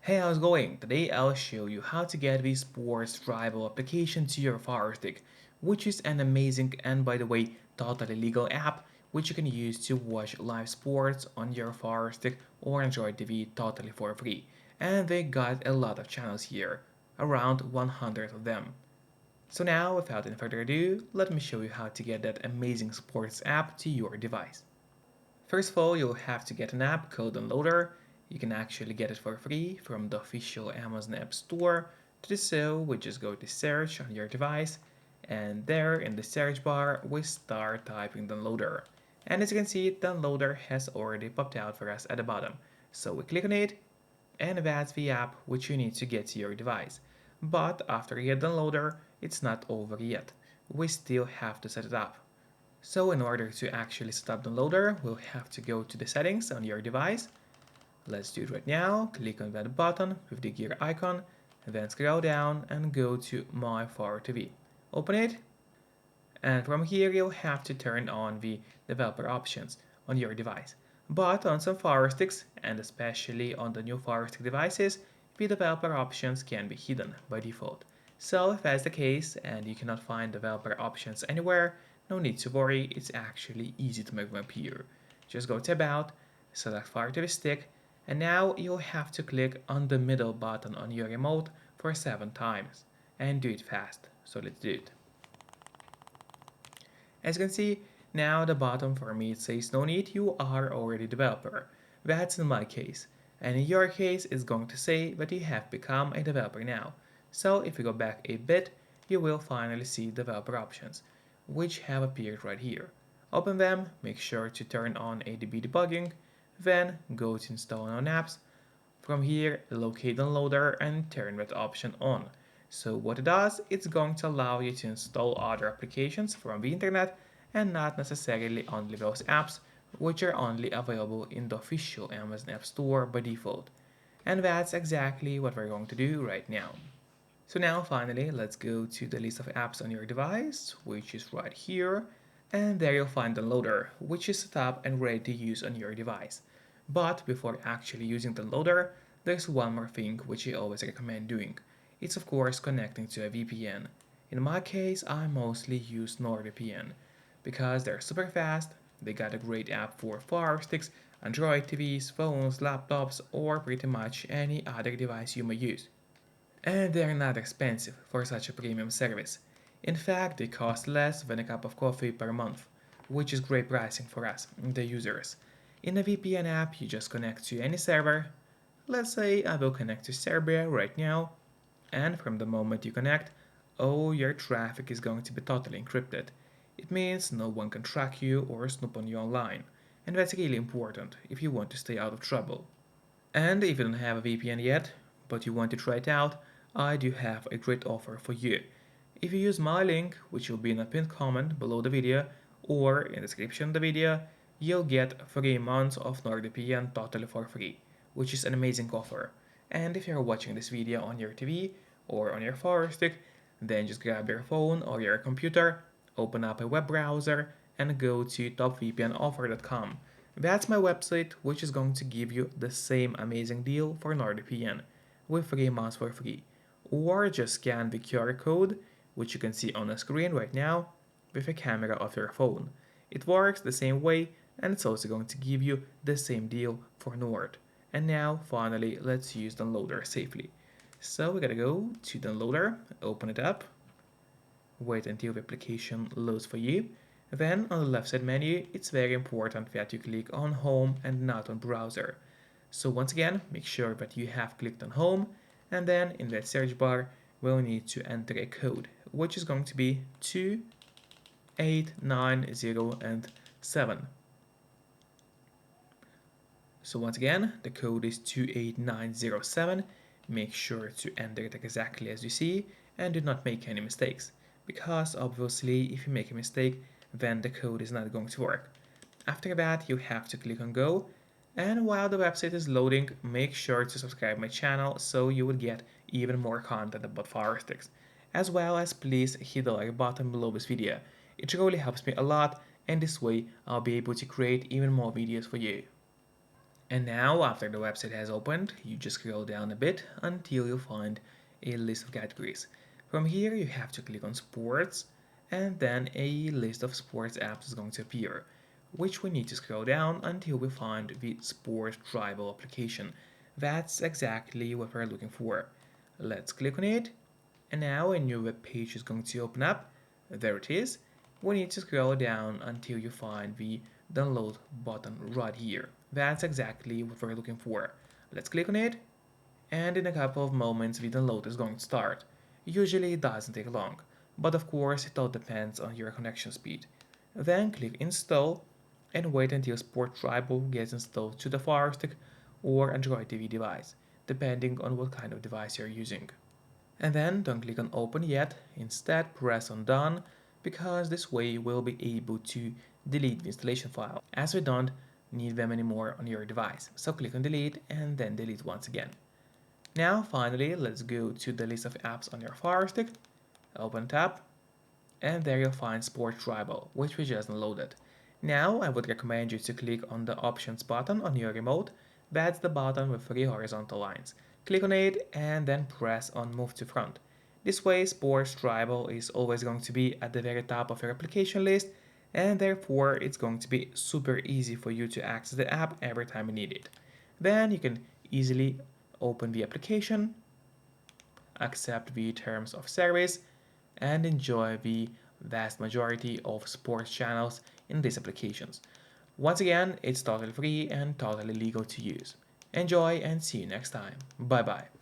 Hey, how's it going? Today I'll show you how to get the Sports Rival application to your Fire Stick, which is an amazing and, by the way, totally legal app which you can use to watch live sports on your Fire Stick or Android TV totally for free. And they got a lot of channels here, around 100 of them. So now, without any further ado, let me show you how to get that amazing sports app to your device. First of all, you'll have to get an app called Downloader. You can actually get it for free from the official Amazon App Store. To do so, we just go to search on your device, and there in the search bar, we start typing Downloader. And as you can see, Downloader has already popped out for us at the bottom. So we click on it, and that's the app which you need to get to your device. But after you get Downloader, it's not over yet. We still have to set it up. So in order to actually set up the loader, we'll have to go to the settings on your device. Let's do it right now. Click on that button with the gear icon, and then scroll down and go to My Fire TV. Open it, and from here you'll have to turn on the developer options on your device. But on some Fire Sticks, and especially on the new Fire Stick devices, the developer options can be hidden by default. So if that's the case and you cannot find developer options anywhere, no need to worry, it's actually easy to make them appear. Just go to About, select Fire TV Stick, and now you'll have to click on the middle button on your remote for 7 times. And do it fast, so let's do it. As you can see, now the bottom for me it says no need, you are already a developer. That's in my case. And in your case, it's going to say that you have become a developer now. So if you go back a bit, you will finally see developer options, which have appeared right here. Open them, make sure to turn on ADB debugging, then go to install on apps. From here, locate Downloader and turn that option on. So what it does, it's going to allow you to install other applications from the internet and not necessarily only those apps which are only available in the official Amazon App Store by default. And that's exactly what we're going to do right now. So now finally, let's go to the list of apps on your device, which is right here, and there you'll find Downloader, which is set up and ready to use on your device. But before actually using Downloader, there's one more thing which I always recommend doing. It's of course connecting to a VPN. In my case, I mostly use NordVPN because they're super fast, they got a great app for Fire Sticks, Android TVs, phones, laptops, or pretty much any other device you may use. And they're not expensive for such a premium service. In fact, they cost less than a cup of coffee per month, which is great pricing for us, the users. In a VPN app, you just connect to any server. Let's say I will connect to Serbia right now, and from the moment you connect, all your traffic is going to be totally encrypted. It means no one can track you or snoop on you online, and that's really important if you want to stay out of trouble. And if you don't have a VPN yet, but you want to try it out, I do have a great offer for you. If you use my link, which will be in a pinned comment below the video or in the description of the video, you'll get 3 months of NordVPN totally for free, which is an amazing offer. And if you're watching this video on your TV or on your Fire Stick, then just grab your phone or your computer, open up a web browser, and go to topvpnoffer.com. That's my website, which is going to give you the same amazing deal for NordVPN with 3 months for free. Or just scan the QR code, which you can see on the screen right now, with a camera of your phone. It works the same way, and it's also going to give you the same deal for Nord. And now, finally, let's use Downloader safely. So we gotta go to Downloader, open it up, wait until the application loads for you. Then on the left side menu, it's very important that you click on Home and not on Browser. So once again, make sure that you have clicked on Home, and then in that search bar, we'll need to enter a code, which is going to be 2890 and 7. So once again, the code is 28907. Make sure to enter it exactly as you see and do not make any mistakes, because obviously if you make a mistake, then the code is not going to work. After that, you have to click on Go, and while the website is loading, make sure to subscribe my channel so you will get even more content about Fire Sticks. As well as please hit the like button below this video. It really helps me a lot, and this way I'll be able to create even more videos for you. And now, after the website has opened, you just scroll down a bit until you find a list of categories. From here, you have to click on sports, and then a list of sports apps is going to appear, which we need to scroll down until we find the Sports Tribal application. That's exactly what we're looking for. Let's click on it, and now a new web page is going to open up. There it is. We need to scroll down until you find the download button right here. That's exactly what we're looking for. Let's click on it, and in a couple of moments the download is going to start. Usually it doesn't take long, but of course it all depends on your connection speed. Then click install and wait until Sport Tribal gets installed to the Fire Stick or Android TV device, depending on what kind of device you're using. And then don't click on open yet, instead press on done, because this way we'll be able to delete the installation file, as we don't need them anymore on your device. So click on delete and then delete once again. Now finally, let's go to the list of apps on your Fire Stick, open tab, and there you'll find Sport Tribal, which we just downloaded. Now I would recommend you to click on the options button on your remote. That's the button with three horizontal lines. Click on it and then press on move to front. This way Sports Tribal is always going to be at the very top of your application list, and therefore it's going to be super easy for you to access the app every time you need it. Then you can easily open the application, accept the terms of service, and enjoy the vast majority of sports channels in these applications. Once again, it's totally free and totally legal to use. Enjoy and see you next time. Bye bye.